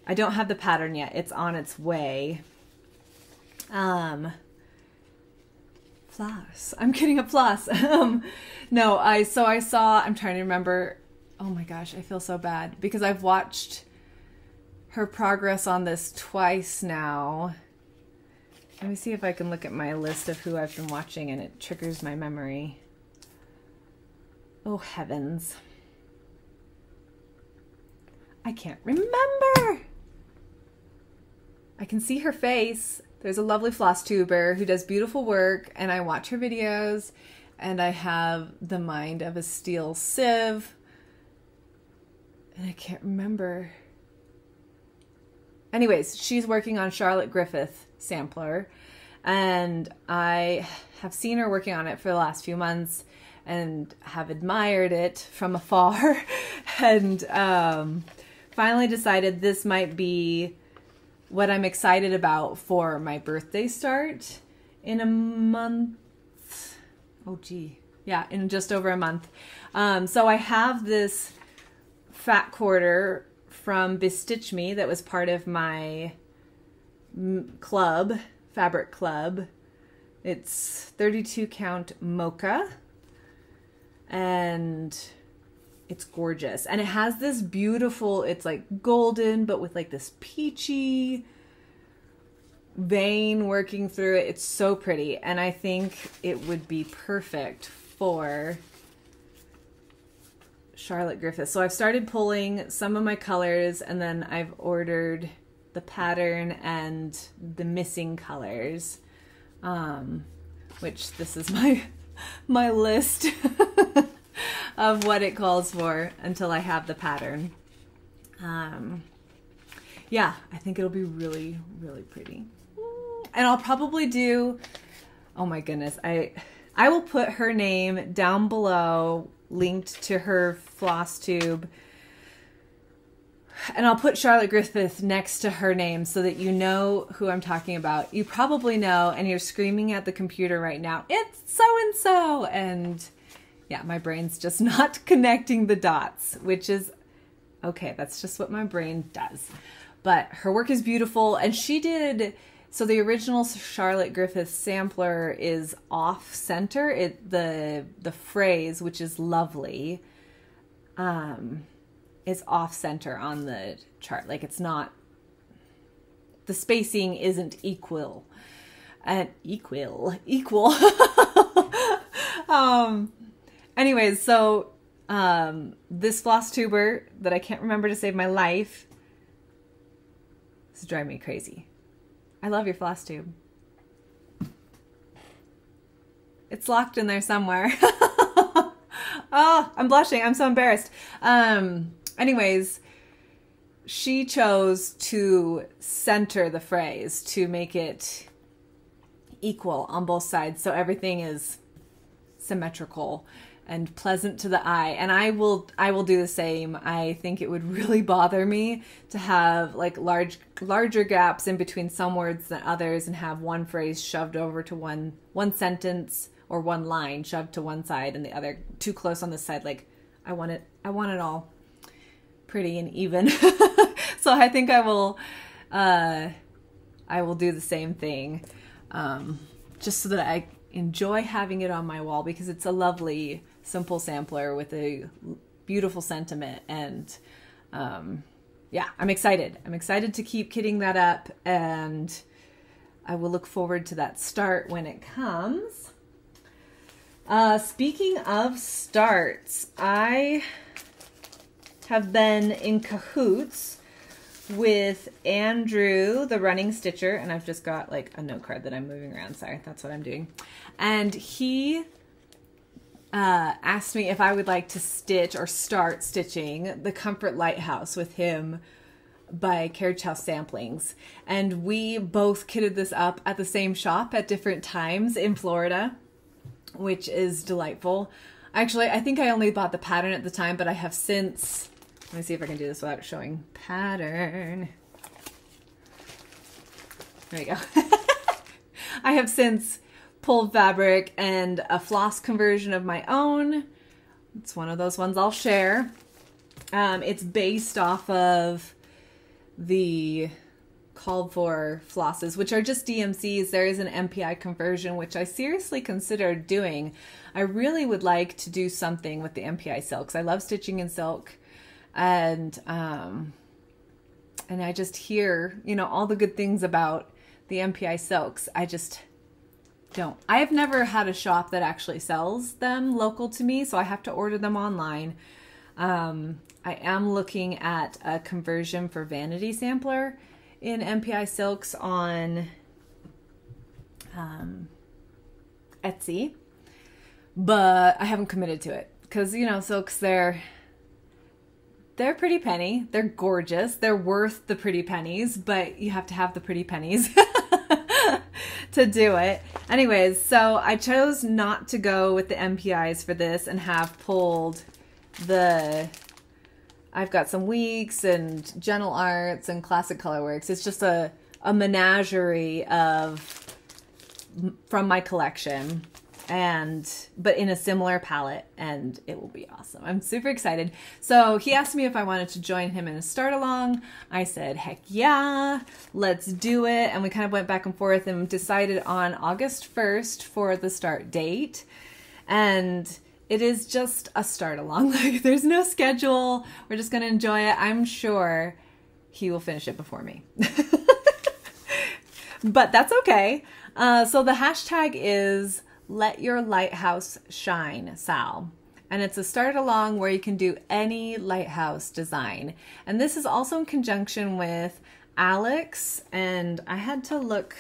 I don't have the pattern yet. It's on its way. Floss. I'm kitting up floss. No, I saw, I'm trying to remember. Oh my gosh, I feel so bad because I've watched her progress on this twice now. Let me see if I can look at my list of who I've been watching and it triggers my memory. Oh heavens. I can't remember. I can see her face. There's a lovely Flosstuber who does beautiful work, and I watch her videos, and I have the mind of a steel sieve, and I can't remember. Anyways, she's working on Charlotte Griffith sampler, and I have seen her working on it for the last few months and have admired it from afar, and finally decided this might be what I'm excited about for my birthday start in a month. Oh, gee. Yeah, in just over a month. So I have this fat quarter from Bestitch Me that was part of my club, fabric club. It's 32 count mocha, and it's gorgeous. And it has this beautiful, it's like golden, but with like this peachy vein working through it. It's so pretty. And I think it would be perfect for Charlotte Griffith. So I've started pulling some of my colors, and then I've ordered the pattern and the missing colors, which this is my list of what it calls for until I have the pattern. Yeah, I think it'll be really, really pretty. And I'll probably do, oh my goodness, I will put her name down below, linked to her Flosstube. And I'll put Charlotte Griffith next to her name so that you know who I'm talking about. You probably know, and you're screaming at the computer right now, it's so-and-so! And yeah, my brain's just not connecting the dots, which is okay. That's just what my brain does. But her work is beautiful, and she did... So the original Charlotte Griffith sampler is off-center. The phrase, which is lovely, is off-center on the chart. Like, it's not... The spacing isn't equal. Equal. Anyways, so this floss tuber that I can't remember to save my life, this is driving me crazy. I love your floss tube. It's locked in there somewhere. Oh, I'm blushing. I'm so embarrassed. Anyways, she chose to center the phrase to make it equal on both sides, so everything is symmetrical and pleasant to the eye. And I will do the same. I think it would really bother me to have like larger gaps in between some words than others, and have one phrase shoved over to one sentence or one line shoved to one side and the other too close on this side. Like, I want it all pretty and even. So I think I will do the same thing, just so that I enjoy having it on my wall, because it's a lovely, simple sampler with a beautiful sentiment. And yeah, I'm excited. I'm excited to keep kitting that up, and I will look forward to that start when it comes. Speaking of starts, I have been in cahoots with Andrew, the running stitcher, and I've just got like a note card that I'm moving around. Sorry, that's what I'm doing. And he asked me if I would like to stitch or start stitching the Comfort Lighthouse with him by Carriage House Samplings. And we both kitted this up at the same shop at different times in Florida, which is delightful. Actually, I think I only bought the pattern at the time, but I have since... Let me see if I can do this without showing pattern. There you go. I have since pulled fabric and a floss conversion of my own. It's one of those ones I'll share. It's based off of the called for flosses, which are just DMCs. There is an MPI conversion, which I seriously considered doing. I really would like to do something with the MPI silks. I love stitching in silk. And I just hear, you know, all the good things about the MPI silks. I just don't. I have never had a shop that actually sells them local to me, so I have to order them online. I am looking at a conversion for Vanity Sampler in MPI silks on Etsy, but I haven't committed to it because, you know, silks, they're a pretty penny. They're gorgeous. They're worth the pretty pennies, but you have to have the pretty pennies to do it. Anyways, so I chose not to go with the MPIs for this and have pulled I've got some Weeks and Gentle Arts and Classic Colorworks. It's just a menagerie from my collection. but in a similar palette, and it will be awesome. I'm super excited. So he asked me if I wanted to join him in a start along. I said, heck yeah, let's do it. And we kind of went back and forth and decided on August 1st for the start date. And it is just a start along. Like, there's no schedule. We're just going to enjoy it. I'm sure he will finish it before me. But that's okay. So the hashtag is Let Your Lighthouse Shine, Sal. And it's a start along where you can do any lighthouse design. And this is also in conjunction with Alex, and I had to look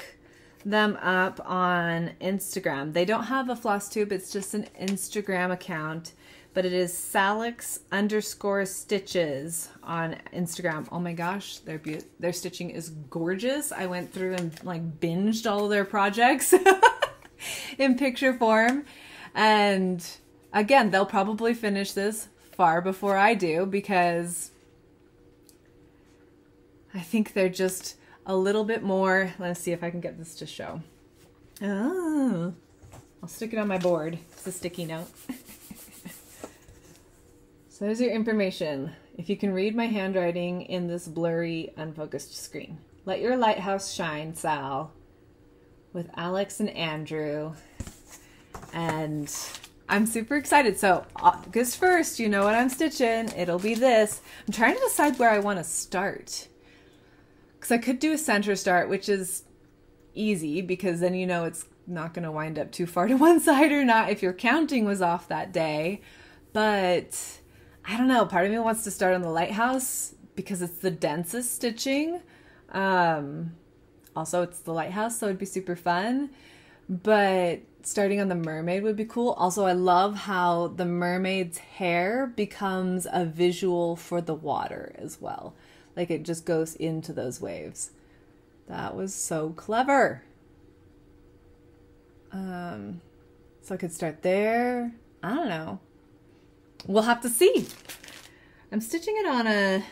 them up on Instagram. They don't have a Flosstube, it's just an Instagram account, but it is Salix_stitches on Instagram. Oh my gosh, their stitching is gorgeous. I went through and like binged all of their projects in picture form. And again, they'll probably finish this far before I do, because I think they're just a little bit more. Let's see if I can get this to show. Oh, I'll stick it on my board. It's a sticky note. So there's your information. If you can read my handwriting in this blurry, unfocused screen. Let Your Lighthouse Shine, Sal, with Alex and Andrew. And I'm super excited. So August 1st, you know what I'm stitching. It'll be this. I'm trying to decide where I want to start. Because I could do a center start, which is easy because then you know it's not going to wind up too far to one side or not if your counting was off that day. But I don't know. Part of me wants to start on the lighthouse because it's the densest stitching. Also, it's the lighthouse, so it'd be super fun. But starting on the mermaid would be cool. Also, I love how the mermaid's hair becomes a visual for the water as well. Like, it just goes into those waves. That was so clever. So I could start there. I don't know. We'll have to see. I'm stitching it on a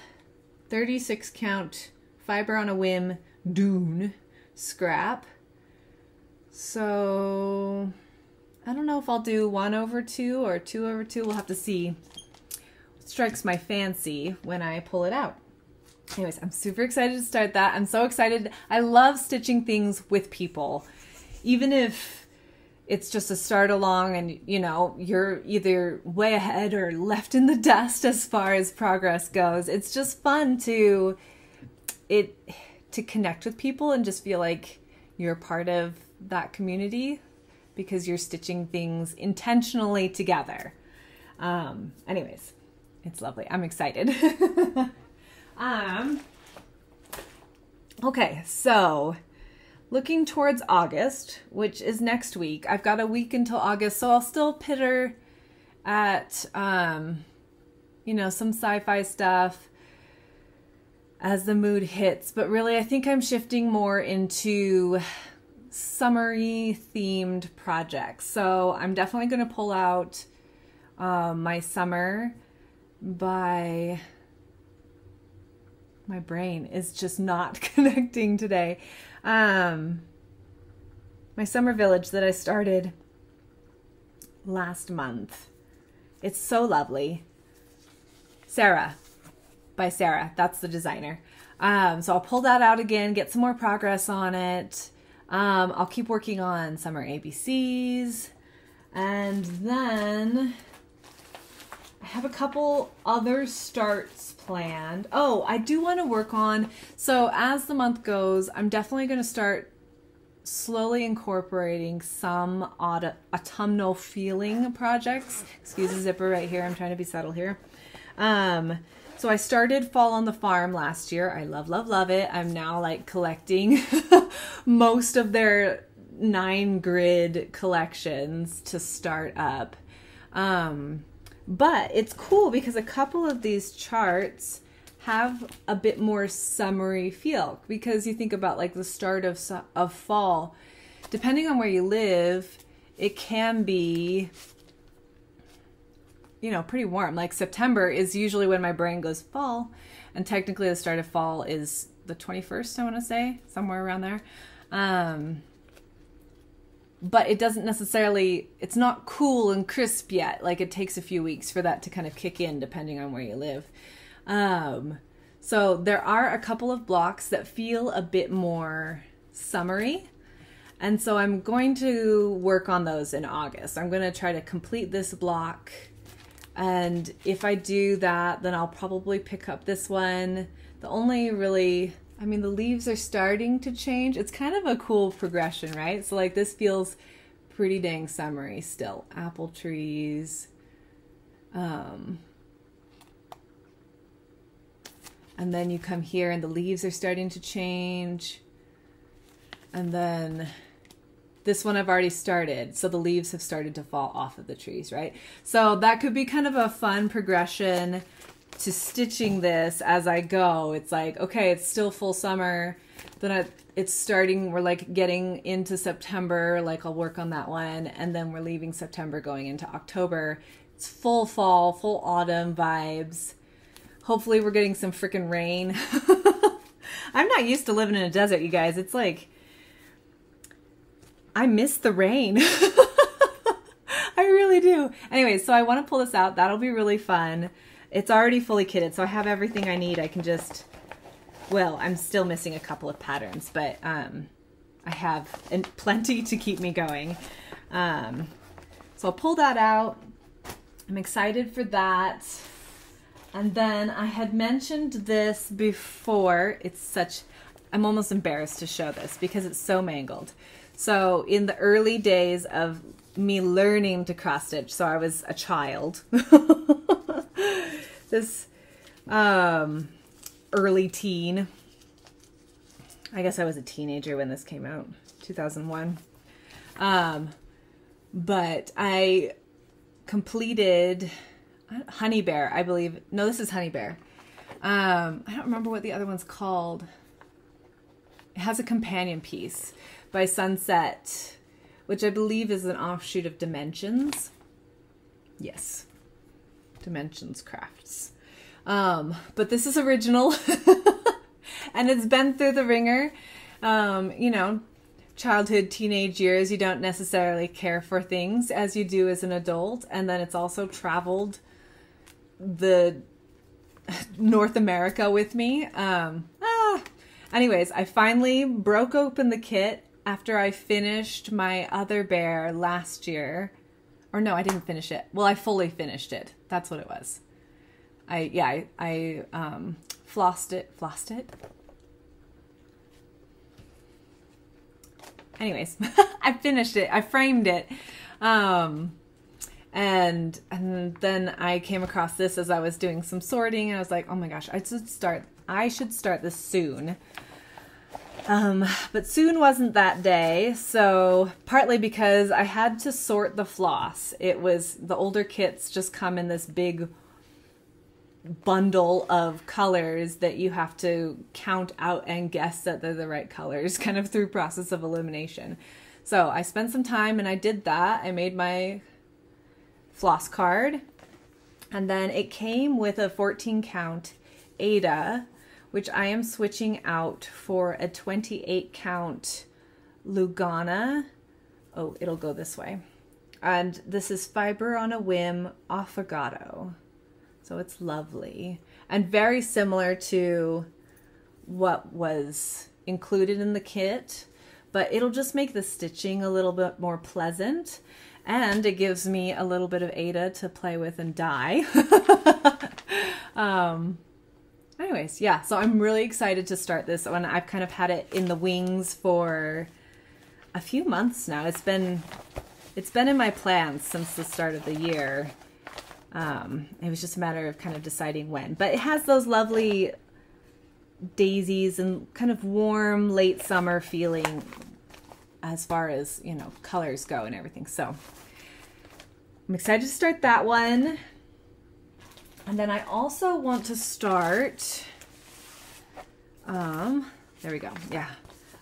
36 count fiber on a whim dune scrap. So I don't know if I'll do 1/2 or 2/2. We'll have to see what strikes my fancy when I pull it out. Anyways, I'm super excited to start that. I'm so excited. I love stitching things with people. Even if it's just a start along and, you know, you're either way ahead or left in the dust as far as progress goes. It's just fun to connect with people and just feel like you're part of that community because you're stitching things intentionally together. Anyways, it's lovely. I'm excited. Okay, so looking towards August, which is next week. I've got a week until August, so I'll still pitter at, you know, some sci-fi stuff as the mood hits. But really, I think I'm shifting more into summery themed projects. So I'm definitely going to pull out my summer by... My brain is just not connecting today. My summer village that I started last month. It's so lovely. Sarah, by Sarah. That's the designer. So I'll pull that out again, get some more progress on it. I'll keep working on summer ABCs. And then I have a couple other starts planned. Oh, I do want to work on, so as the month goes, I'm definitely going to start slowly incorporating some autumnal feeling projects. Excuse the zipper right here. I'm trying to be subtle here. So I started Fall on the Farm last year. I love, love, love it. I'm now like collecting most of their 9 grid collections to start up. But it's cool because a couple of these charts have a bit more summery feel, because you think about like the start of fall, depending on where you live, it can be, you know, pretty warm. Like September is usually when my brain goes fall, and technically the start of fall is the 21st, I want to say, somewhere around there. but it doesn't necessarily, it's not cool and crisp yet. Like it takes a few weeks for that to kind of kick in depending on where you live. So there are a couple of blocks that feel a bit more summery. And so I'm going to work on those in August. I'm going to try to complete this block. And if I do that, then I'll probably pick up this one. The only really, I mean, the leaves are starting to change. It's kind of a cool progression, right? So like this feels pretty dang summery still. Apple trees. And then you come here and the leaves are starting to change. And then this one I've already started. So the leaves have started to fall off of the trees, right? So that could be kind of a fun progression to stitching this as I go. It's like, okay, it's still full summer. Then it's starting, we're like getting into September, like I'll work on that one. And then we're leaving September going into October. It's full fall, full autumn vibes. Hopefully we're getting some freaking rain. I'm not used to living in a desert, you guys. It's like, I miss the rain. I really do. Anyway, so I want to pull this out. That'll be really fun. It's already fully kitted, so I have everything I need. I can just, well, I'm still missing a couple of patterns, but I have plenty to keep me going. So I'll pull that out. I'm excited for that. And then I had mentioned this before. It's such, I'm almost embarrassed to show this because it's so mangled. So in the early days of me learning to cross stitch, so I was a child, this early teen, I guess I was a teenager when this came out, 2001. But I completed Honey Bear, I believe. No, this is Honey Bear. I don't remember what the other one's called. It has a companion piece by Sunset, which I believe is an offshoot of Dimensions. Yes, Dimensions Crafts. But this is original, and it's been through the ringer. You know, childhood, teenage years, you don't necessarily care for things as you do as an adult, and then it's also traveled the North America with me. Anyways, I finally broke open the kit after I finished my other bear last year. Or no, I didn't finish it. Well, I fully finished it. That's what it was. I flossed it. Anyways, I finished it. I framed it. And then I came across this as I was doing some sorting, and I was like, oh my gosh, I should start this soon. But soon wasn't that day, so partly because I had to sort the floss. It was, the older kits just come in this big bundle of colors that you have to count out and guess that they're the right colors, kind of through process of elimination. So I spent some time and I did that. I made my floss card, and then it came with a 14 count Ada, which I am switching out for a 28 count Lugana. Oh, it'll go this way. And this is Fiber on a Whim Affogato. So it's lovely and very similar to what was included in the kit, but it'll just make the stitching a little bit more pleasant, and it gives me a little bit of Ada to play with and dye. Anyways, yeah, so I'm really excited to start this one. I've kind of had it in the wings for a few months now. It's been in my plans since the start of the year. It was just a matter of kind of deciding when. But it has those lovely daisies and kind of warm late summer feeling as far as, you know, colors go and everything. So I'm excited to start that one. And then I also want to start, there we go. Yeah.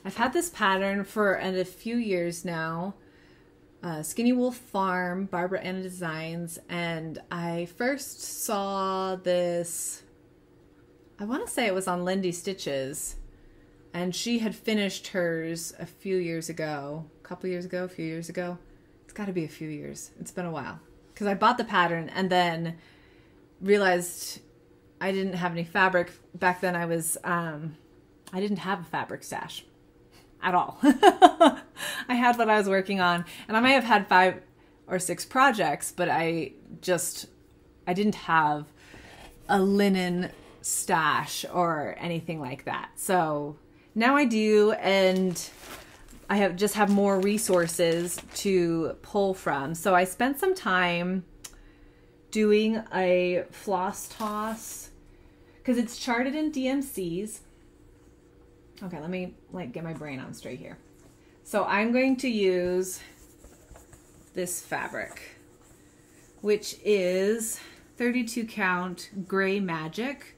I've had this pattern for a few years now. Skinny Wolf Farm, Barbara Anna Designs, and I first saw this, I want to say it was on Lindy Stitches, And she had finished hers a few years ago. A couple years ago, a few years ago. It's got to be a few years. It's been a while. Because I bought the pattern and then realized I didn't have any fabric. Back then I didn't have a fabric stash at all. I had what I was working on, and I might have had 5 or 6 projects, but I didn't have a linen stash or anything like that. So now I do, and I just have more resources to pull from. So I spent some time doing a floss toss because it's charted in DMCs. Okay, let me get my brain on straight here. So I'm going to use this fabric, which is 32 count Gray Magic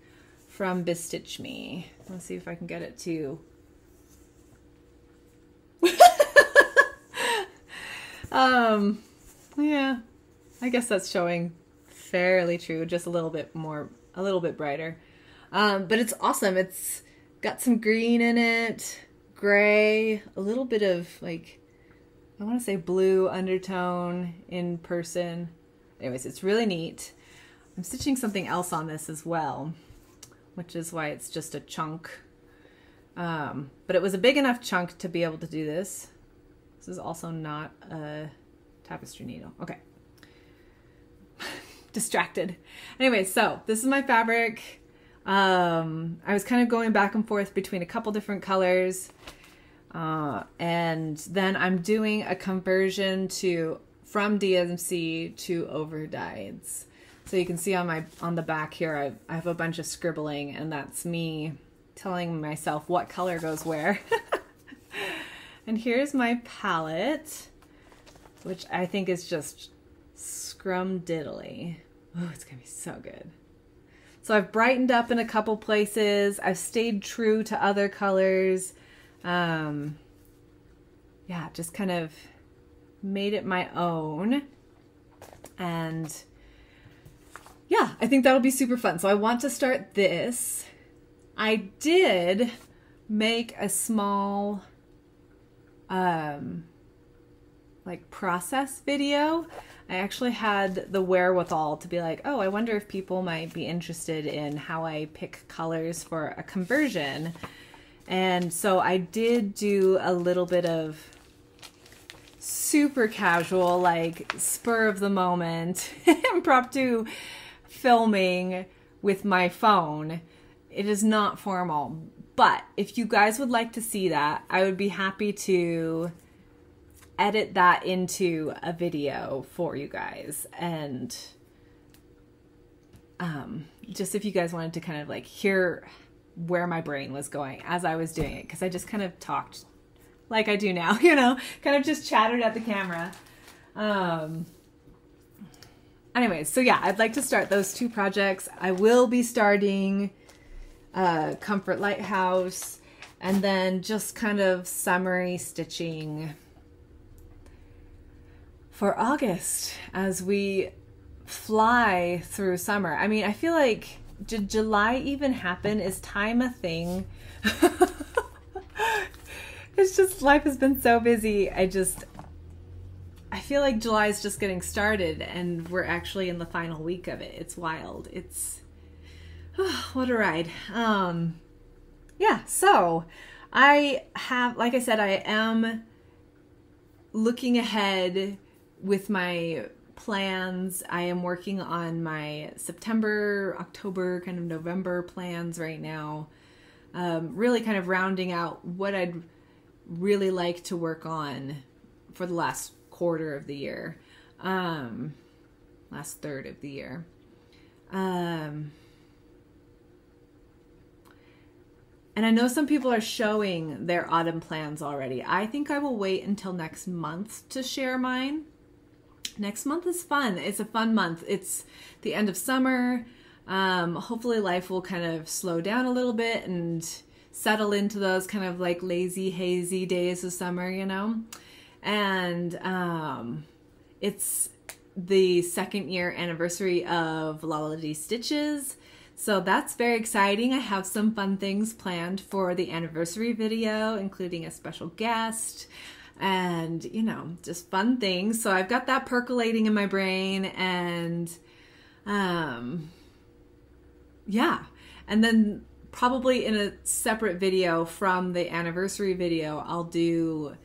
from Bestitch Me. Let's see if I can get it to yeah, I guess that's showing fairly true, just a little bit brighter. But it's awesome. It's got some green in it, gray, a little bit of like, I want to say blue undertone in person. Anyways, it's really neat. I'm stitching something else on this as well, which is why it's just a chunk. But it was a big enough chunk to be able to do this. This is also not a tapestry needle. Okay. Distracted. Anyway, so this is my fabric. I was kind of going back and forth between a couple different colors. And then I'm doing a conversion from DMC to overdyes. So you can see on the back here, I have a bunch of scribbling, and that's me telling myself what color goes where. And here's my palette, which I think is just scrumdiddly. Oh, it's gonna be so good. So I've brightened up in a couple places. I've stayed true to other colors. Yeah, just kind of made it my own. And yeah, I think that'll be super fun. So I want to start this. I did make a small like process video. I actually had the wherewithal to be like, oh, I wonder if people might be interested in how I pick colors for a conversion. And so I did do a little bit of super casual, like spur of the moment, impromptu filming with my phone. It is not formal, but if you guys would like to see that, I would be happy to edit that into a video for you guys. And just if you guys wanted to kind of like hear where my brain was going as I was doing it, because I just kind of talked like I do now, you know, kind of just chattered at the camera. Anyways, so yeah, I'd like to start those 2 projects. I will be starting Comfort Lighthouse, and then just kind of summary stitching for August as we fly through summer. I mean, I feel like, did July even happen? Is time a thing? It's just, life has been so busy. I feel like July is just getting started and we're actually in the final week of it. It's wild. It's, oh, what a ride. Yeah, so I have, like I said, I am looking ahead with my plans. I am working on my September, October, kind of November plans right now. Really kind of rounding out what I'd really like to work on for the last quarter of the year, last third of the year. And I know some people are showing their autumn plans already. I think I will wait until next month to share mine. Next month is fun. It's a fun month. It's the end of summer. Hopefully life will kind of slow down a little bit and settle into those kind of like lazy, hazy days of summer, you know? And it's the 2nd year anniversary of Lila Stitches. So that's very exciting. I have some fun things planned for the anniversary video, including a special guest and, you know, just fun things. So I've got that percolating in my brain, and yeah. And then probably in a separate video from the anniversary video, I'll do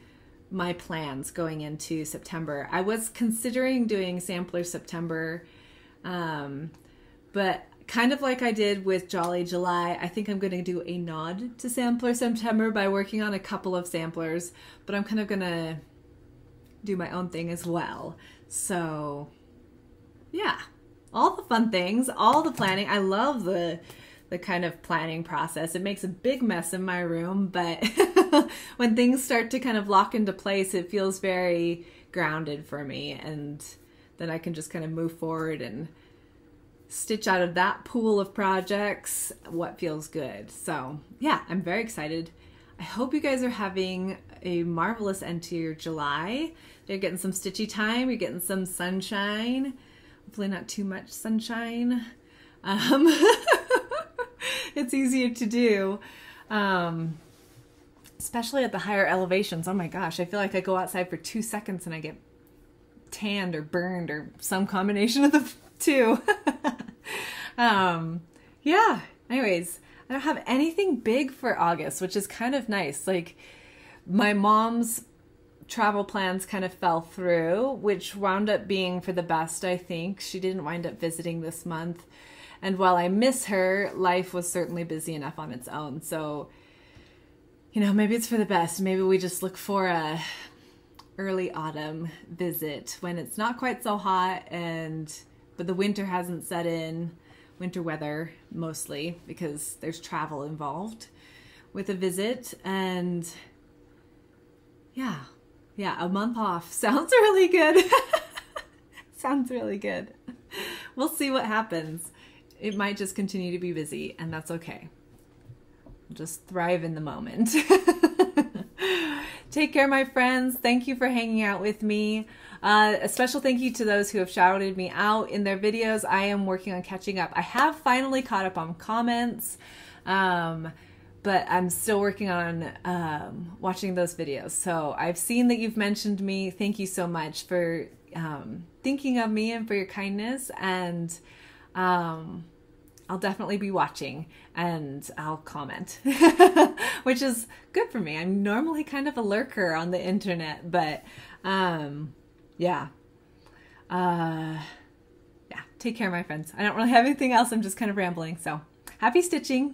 my plans going into September. I was considering doing Sampler September, but kind of like I did with Jolly July, I think I'm going to do a nod to Sampler September by working on a couple of samplers, but I'm kind of going to do my own thing as well. So yeah, all the fun things, all the planning. I love the kind of planning process. It makes a big mess in my room, but when things start to kind of lock into place, it feels very grounded for me, and then I can just kind of move forward and stitch out of that pool of projects what feels good. So yeah, I'm very excited. I hope you guys are having a marvelous end to your July. You're getting some stitchy time, you're getting some sunshine, hopefully not too much sunshine. It's easier to do, especially at the higher elevations. Oh my gosh, I feel like I go outside for 2 seconds and I get tanned or burned or some combination of the two. Yeah, anyways, I don't have anything big for August, which is kind of nice. Like, my mom's travel plans kind of fell through, which wound up being for the best, I think. She didn't wind up visiting this month. And while I miss her, life was certainly busy enough on its own. So, you know, maybe it's for the best. Maybe we just look for a early autumn visit when it's not quite so hot, but the winter hasn't set in. Winter weather mostly, because there's travel involved with a visit. And yeah, a month off sounds really good. Sounds really good. We'll see what happens. It might just continue to be busy, and that's okay. Just thrive in the moment. Take care, my friends. Thank you for hanging out with me. A special thank you to those who have shouted me out in their videos. I am working on catching up. I have finally caught up on comments, but I'm still working on watching those videos. So I've seen that you've mentioned me. Thank you so much for thinking of me and for your kindness. And I'll definitely be watching, and I'll comment, which is good for me. I'm normally kind of a lurker on the internet, but yeah. Take care, my friends. I don't really have anything else. I'm just kind of rambling. So happy stitching.